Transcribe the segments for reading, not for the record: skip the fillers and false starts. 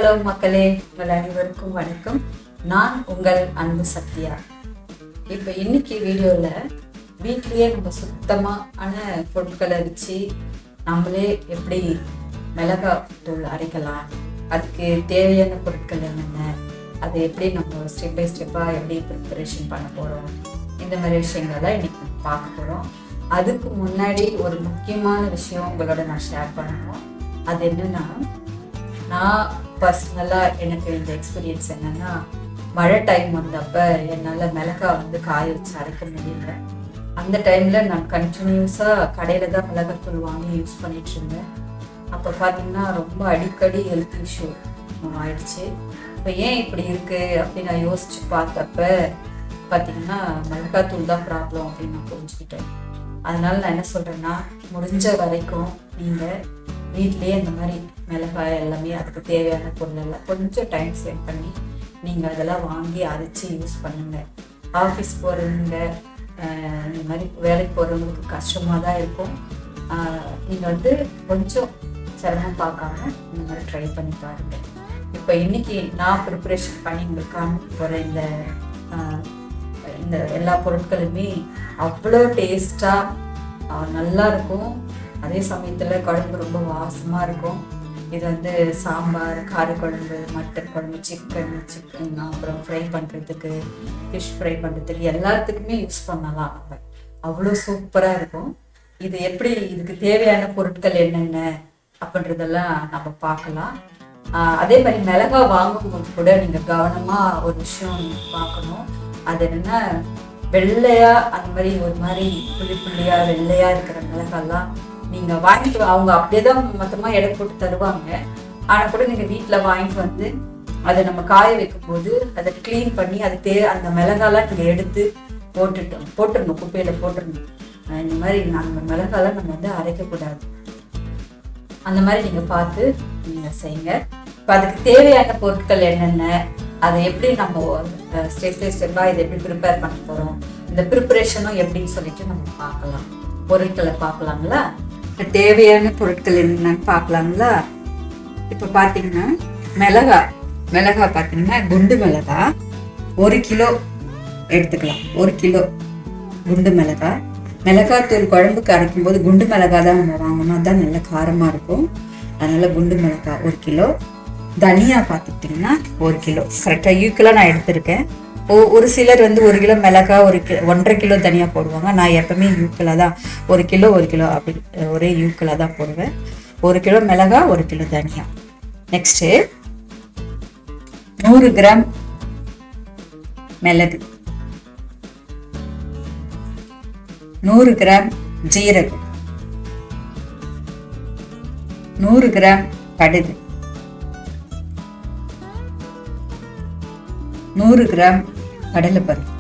Hello மக்களே, உங்கள் அனைவருக்கும் வணக்கம். நான் உங்கள் அன்பு சத்யா. இப்போ இன்னைக்கு வீடியோவில் வீட்லேயே நம்ம சுத்தமான பொருட்களை வச்சு நம்மளே எப்படி மிளகாய் தூள் அரைக்கலாம், அதுக்கு தேவையான பொருட்கள் என்னென்ன, அதை எப்படி நம்ம ஸ்டெப் பை ஸ்டெப்பாக எப்படி ப்ரிப்பரேஷன் பண்ண போகிறோம், இந்த மாதிரி விஷயங்கள்லாம் இன்னைக்கு நம்ம பார்க்க போகிறோம். அதுக்கு முன்னாடி ஒரு முக்கியமான விஷயம் உங்களோட நான் ஷேர் பண்ணணும். அது என்னென்னா, நான் பர்சனலாக எனக்கு இந்த எக்ஸ்பீரியன்ஸ் என்னென்னா, மழை டைம் வந்தப்போ என்னால் மிளகாய் காய வச்சு அரைக்க முடியல. அந்த டைமில் நான் கண்டினியூஸாக கடையில் தான் மிளகாத்தூள் வாங்கி யூஸ் பண்ணிகிட்டு இருந்தேன். அப்போ பார்த்திங்கன்னா ரொம்ப அடிக்கடி ஹெல்த் இஷ்யூ ஆயிடுச்சு. இப்போ ஏன் இப்படி இருக்குது அப்படின்னு நான் யோசித்து பார்த்தப்ப பார்த்திங்கன்னா மிளகாத்தூள் தான் ப்ராப்ளம் அப்படின்னு நான் புரிஞ்சுக்கிட்டேன். அதனால் நான் என்ன சொல்கிறேன்னா, முடிஞ்ச வரைக்கும் நீங்கள் வீட்லேயே இந்த மாதிரி மிளகாய் எல்லாமே அதுக்கு தேவையான பொருள் எல்லாம் கொஞ்சம் டைம் ஸ்பெண்ட் பண்ணி நீங்கள் அதெல்லாம் வாங்கி அரைச்சி யூஸ் பண்ணுங்கள். ஆஃபீஸ் போகிறவங்க, இந்த மாதிரி வேலைக்கு போகிறவங்களுக்கு கஷ்டமாக தான் இருக்கும். நீங்கள் கொஞ்சம் சிரமம் பார்க்காம இந்த மாதிரி ட்ரை பண்ணி பாருங்கள். இப்போ இன்றைக்கி நான் ப்ரிப்பரேஷன் பண்ணி உங்களுக்கு காமிக்க போகிற இந்த எல்லா பொருட்களுமே அவ்வளோ டேஸ்ட்டாக நல்லா இருக்கும். அதே சமயத்தில் குழம்பு ரொம்ப வாசமாக இருக்கும். இது சாம்பார், காரக்குழம்பு, மட்டன் குழம்பு, சிக்கன் அப்புறம் ஃப்ரை பண்ணுறதுக்கு, ஃபிஷ் ஃப்ரை பண்ணுறதுக்கு எல்லாத்துக்குமே யூஸ் பண்ணலாம். நம்ம அவ்வளோ சூப்பராக இருக்கும். இது எப்படி, இதுக்கு தேவையான பொருட்கள் என்னென்ன அப்படின்றதெல்லாம் நம்ம பார்க்கலாம். அதே மாதிரி மிளகாய் வாங்கும்போது கூட நீங்கள் கவனமாக ஒரு விஷயம் நீங்கள் பார்க்கணும். அது என்னென்னா, வெள்ளையாக அந்த மாதிரி ஒரு மாதிரி புள்ளியாக வெள்ளையாக இருக்கிற மிளகாய்லாம் நீங்கள் வாங்கிட்டு அவங்க அப்படியே தான் மொத்தமாக எடை போட்டு தருவாங்க. ஆனால் கூட நீங்கள் வீட்டில் வாங்கிட்டு அதை நம்ம காய வைக்கும்போது அதை க்ளீன் பண்ணி அந்த மிளகாலாம் நீங்கள் எடுத்து போட்டுடணும், குப்பையில் போட்டுடணும். இந்த மாதிரி அந்த மிளகாலாம் நம்ம அரைக்கக்கூடாது. அந்த மாதிரி நீங்கள் பார்த்து நீங்கள் செய்யுங்க. இப்போ அதுக்கு தேவையான பொருட்கள் என்னென்ன, அதை எப்படி நம்ம ஸ்டெப் பை ஸ்டெப்பாக இதை எப்படி ப்ரிப்பேர் பண்ண போகிறோம், இந்த ப்ரிப்பரேஷனும் எப்படின்னு சொல்லிட்டு நம்ம பார்க்கலாம். பொருட்களை பார்க்கலாங்களா? இப்போ தேவையான பொருட்கள் என்னென்னு பார்க்கலாங்களா? இப்போ பார்த்தீங்கன்னா மிளகாய் பார்த்தீங்கன்னா குண்டு மிளகாய் 1 கிலோ எடுத்துக்கலாம். 1 கிலோ குண்டு மிளகாத்தூள் குழம்புக்கு அரைக்கும் போது குண்டு மிளகாய் தான் நம்ம வாங்கணும். அதுதான் நல்ல காரமாக இருக்கும். அதனால் குண்டு மிளகாய் 1 கிலோ. தனியா பார்த்துக்கிட்டிங்கன்னா 1 கிலோ. கரெக்டாக ஈக்குவலாக நான் எடுத்திருக்கேன். ஒரு சிலர் 1 கிலோ மிளகாய் 1.5 கிலோ தனியாக போடுவாங்க. நான் எப்பவுமே ஈக்குவலாக தான் 1 கிலோ அப்படி ஒரே ஈக்குவலாக தான் போடுவேன். 1 கிலோ மிளகாய், 1 கிலோ தனியா. நெக்ஸ்ட்டு 100 கிராம் மிளகு, 100 கிராம் ஜீரகம், 100 கிராம் கடுகு, 100 கிராம் கடலைப்பருப்பு,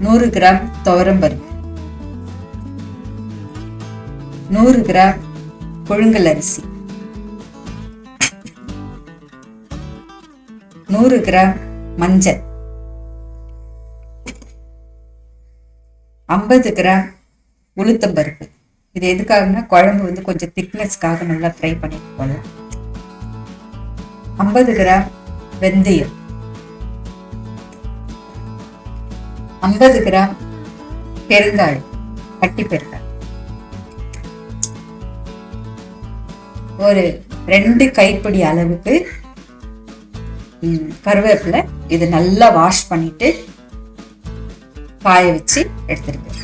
100 கிராம் துவரம்பருப்பு, 100 கிராம் புழுங்கல் அரிசி, 100 கிராம் மஞ்சள், 50 கிராம் உளுத்தம்பருப்பு. இது எதுக்காகனா குழம்பு கொஞ்சம் திக்னஸ்க்காக நல்லா ஃப்ரை பண்ணிட்டு போகலாம். 50 கிராம் வெந்தயம், 50 கிராம் பெருங்காயம், கட்டி பெருங்காயம், ஒரு 2 கைப்பிடி அளவுக்கு கருவேப்பிலை. இது நல்லா வாஷ் பண்ணிட்டு காய வச்சு எடுத்துருக்கேன்.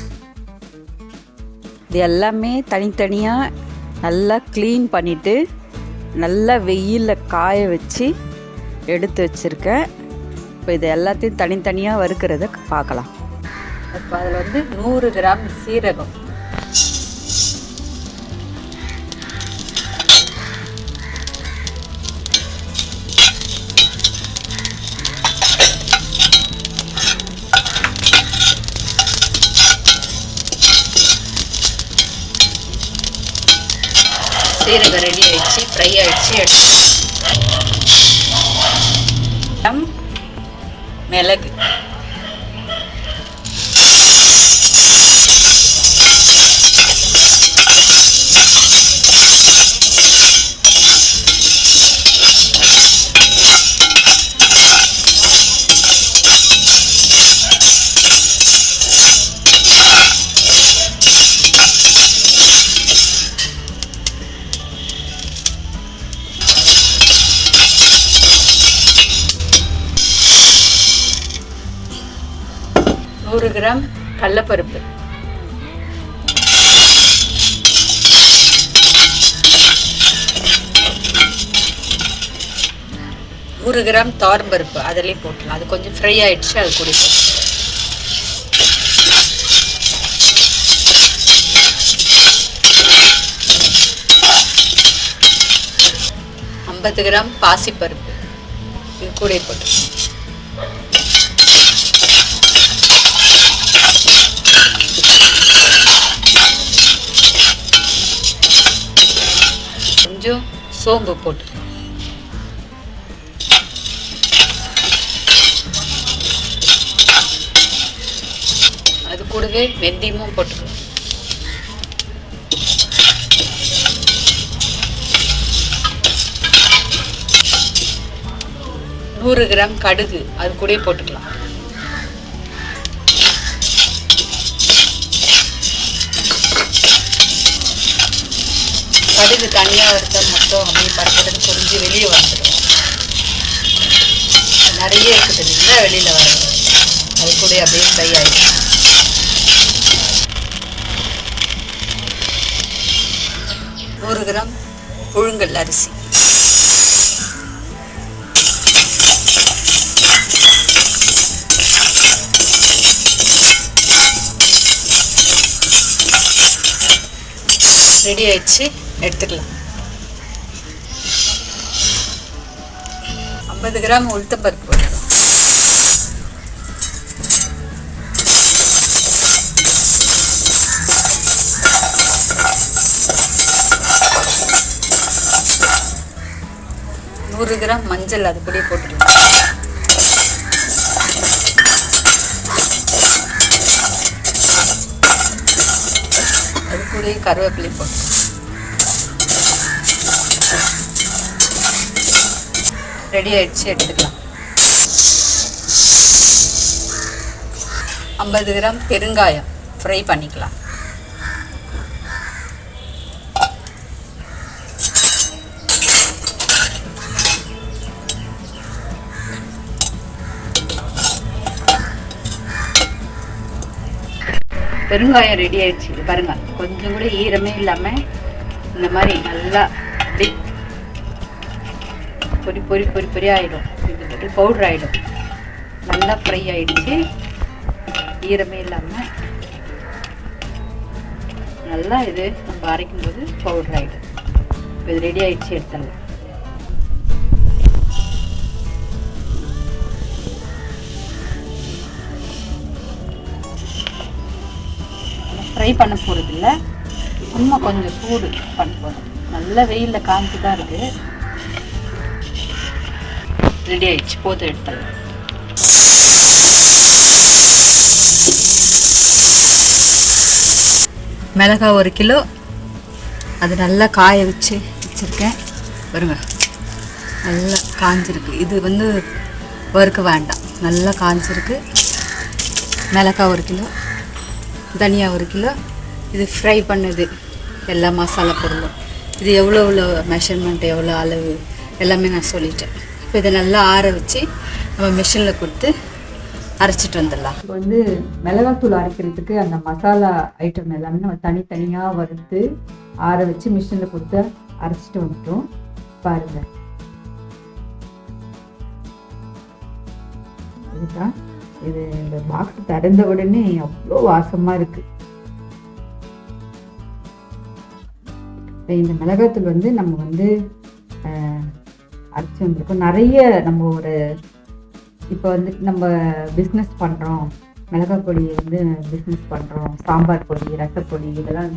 இது எல்லாமே தனித்தனியாக நல்லா க்ளீன் பண்ணிவிட்டு நல்லா வெயிலில் காய வச்சு எடுத்து வச்சுருக்கேன். இப்போ இது எல்லாத்தையும் தனித்தனியாக வறுக்கிறத பார்க்கலாம். இப்போ அதில் 100 கிராம் சீரகம், சீரகம் ரெடி ஆயிடுச்சு, ஃப்ரை ஆயிடுச்சு. மிளகு, 100 கிராம் கடலைப்பருப்பு, 100 கிராம் துவரம்பருப்பு அதிலே போட்டுடலாம். அது கொஞ்சம் ஃப்ரை ஆகிடுச்சு, அது கூட 50 கிராம் பாசிப்பருப்பு இது கூட போட்டு கொஞ்சம் சோம்பு போட்டு அது கூடவே வெந்தயமும் போட்டுக்கலாம். நூறு கிராம் கடுகு அது கூட போட்டுக்கலாம். கடுகு தனியாக வறுத்தா மட்டும் அப்படியே பறக்கிறது கொஞ்சம் வெளியே வந்துடும். நிறைய இருக்குது இல்லை வெளியில் வர, அது கூட அப்படியே ஃப்ரை ஆகிடும். 100 கிராம் புழுங்கல் அரிசி, ரெடி ஆயிடுச்சு, எடுத்துக்கலாம். 50 கிராம் உளுத்தம்பருப்பு போட்டுக்கலாம். நூறு கிராம் மஞ்சள் அது கூட போட்டுக்கலாம். அது கூட கருவேப்பிலை போட்டு ரெடி ஆயிடுச்சு, எடுத்துக்கலாம். 50 கிராம் பெருங்காயம் ஃப்ரை பண்ணிக்கலாம். பெருங்காயம் ரெடி ஆயிடுச்சு. இது பாருங்க, கொஞ்சம் கூட ஈரமே இல்லாமல் இந்த மாதிரி நல்லா அப்படி பொரி பொரி பொரி பொரி ஆகிடும். இது பவுட்ரு ஆகிடும். நல்லா ஃப்ரை ஆகிடுச்சு, ஈரமே இல்லாமல் நல்லா இது நம்ம அரைக்கும் போது பவுட்ரு ஆகிடும். இப்போ இது ரெடி ஆகிடுச்சு, எடுத்துடலாம். ஃப்ரை பண்ண போகிறதில்ல, சும்மா கொஞ்சம் சூடு பண்ண போகிறோம். நல்ல வெயிலில் காஞ்சி தான் இருக்குது. ரெடி ஆயிடுச்சு, போதும், எடுத்துடலாம். மிளகாய் 1 கிலோ, அது நல்லா காய வச்சுருக்கேன். பாருங்க, நல்லா காஞ்சிருக்கு. இது வந்து வறுக்க வேண்டாம், நல்லா காஞ்சிருக்கு. மிளகாய் 1 கிலோ, தனியா 1 கிலோ, இது ஃப்ரை பண்ணது எல்லா மசாலா பொருளும். இது எவ்வளோ மெஷர்மெண்ட், எவ்வளோ அளவு எல்லாமே நான் சொல்லிட்டேன். இப்போ இதை நல்லா ஆற வச்சு நம்ம மிஷினில் கொடுத்து அரைச்சிட்டு வந்துடலாம். இப்போ வந்து மிளகாத்தூள் அரைக்கிறதுக்கு அந்த மசாலா ஐட்டம் எல்லாமே நம்ம தனித்தனியாக வறுத்து ஆற வச்சு மிஷினில் கொடுத்து அரைச்சிட்டு வந்துட்டோம். பாருங்கள், இதுதான். இது இந்த பாக்ஸ் திறந்த உடனே அவ்வளோ வாசமாக இருக்குது. இந்த மிளகாத்தூள் வந்து நம்ம வந்து அரைச்சி வந்திருக்கோம். நிறைய நம்ம ஒரு இப்போ வந்து நம்ம பிஸ்னஸ் பண்ணுறோம், மிளகாய் பொடி வந்து பிஸ்னஸ் பண்ணுறோம், சாம்பார் பொடி, ரசப்பொடி இதெல்லாம்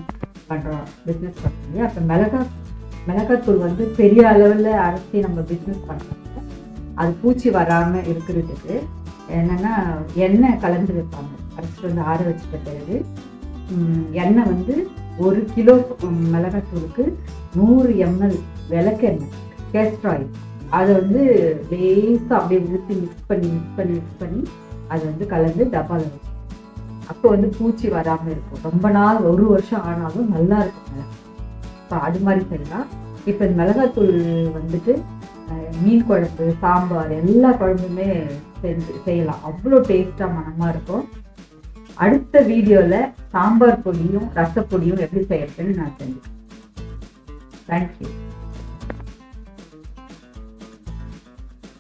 பண்ணுறோம், பிஸ்னஸ் பண்ணுறோம். அப்போ மிளகாத்தூள் வந்து பெரிய அளவில் அரைச்சி நம்ம பிஸ்னஸ் பண்ணுறோம். அது பூச்சி வராமல் இருக்கிறதுக்கு என்னென்னா எண்ணெய் கலந்து வைப்பாங்க. அரைச்சிட்டு வந்து ஆற வச்சுட்ட பிறகு எண்ணெய் வந்து 1 கிலோ மிளகாத்தூளுக்கு 100 ml விளக்கெண்ணெய், கேஸ்டர் ஆயில், அதை வந்து லேசாக அப்படியே ஊற்றி மிக்ஸ் பண்ணி அதை வந்து கலந்து டப்பாவில் வச்சு, அப்போ வந்து பூச்சி வராமல் இருக்கும். ரொம்ப நாள் 1 வருஷம் ஆனாலும் நல்லா இருக்கும் மிளகாய். இப்போ அது மாதிரி செய்யலாம். இப்போ இந்த மிளகாத்தூள் வந்துட்டு மீன் குழம்பு, சாம்பார் எல்லா குழம்புமே செய்யலாம். அவ்வளோ டேஸ்ட்டாக மனமாக இருக்கும். அடுத்த வீடியோவில் சாம்பார் பொடியும் ரசப்பொடியும் எப்படி செய்யறதுன்னு நான் செஞ்சேன். தேங்க்யூ.